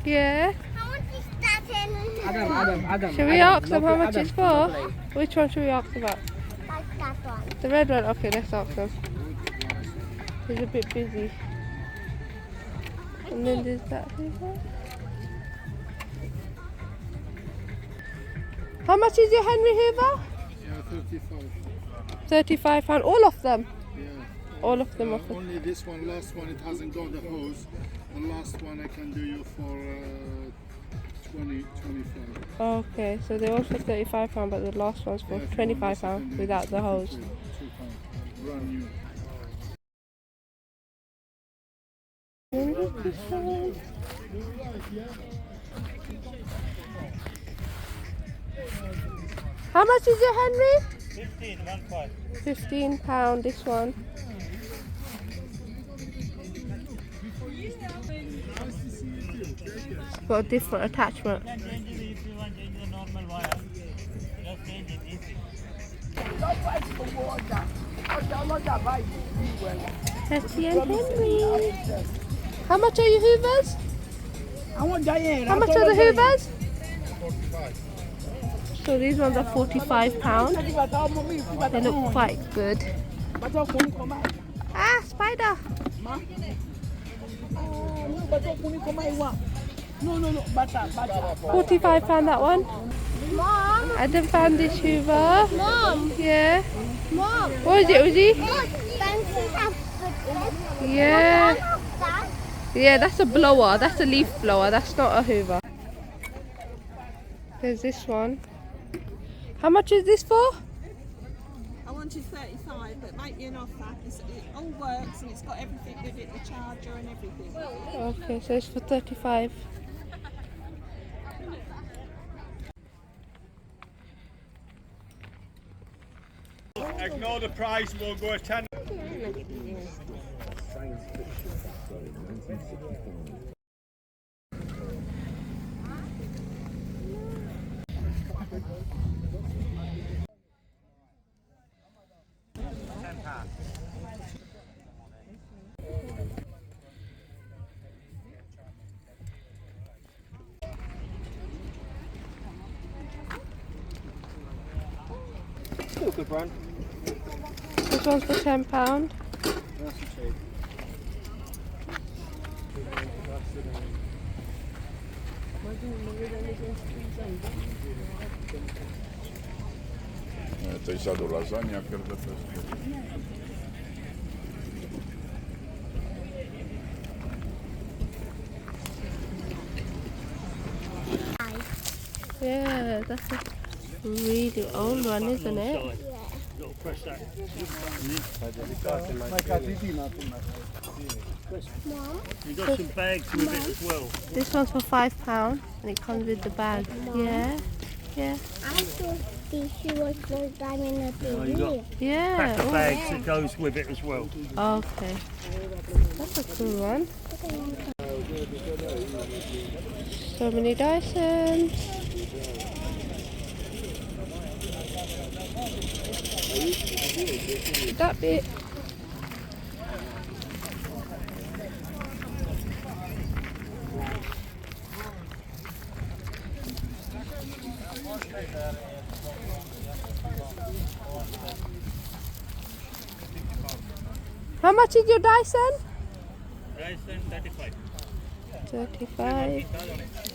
Yeah. How much is that? Adam. Should we ask them how much it's for? Which one should we ask about? Like that one. The red one? Okay, let's ask them. He's a bit busy. And then there's that Hoover. How much is your Henry Hoover? Yeah, 35. £35. All of them? Yeah. All of them are Only this one, last one, it hasn't got the hose. The last one I can do you for 25. Okay, so they're all for £35, but the last one's for £25 without the hose. £2. Brand new. How much is your Henry? 15, £15 this one. It's got a different attachment. Change it if you want, change the normal wire. Just change it easy. Hetty and Henry. How much are your Hoovers? How much are the Hoovers? 45. So these ones are £45. They look quite good. Ah, spider! £45 that one. Mom. Adam found this Hoover. Mom. Yeah. Mom. What is it, Uzi? Look, Fancy has put this. Yeah. That. Yeah, that's a blower. That's a leaf blower. That's not a Hoover. There's this one. How much is this for? I wanted 35, but make me an offer. It all works and it's got everything with it, the charger and everything. Okay, so it's for 35. Ignore the price, we'll go at 10. Still a good brand. This one's for £10. Nice and cheap. To jest do lasagna, kurde, Yeah, that's a really old one, isn't it? Got to press that. You've got some bags with it as well. This one's for £5 and it comes with the bag. Yeah, yeah, I thought she was for diamond at the you got wheel. yeah. pack of Oh, bags that goes with it as well. okay, that's a cool one. So many Dysons. That bit. How much is your Dyson? Dyson 35. 35.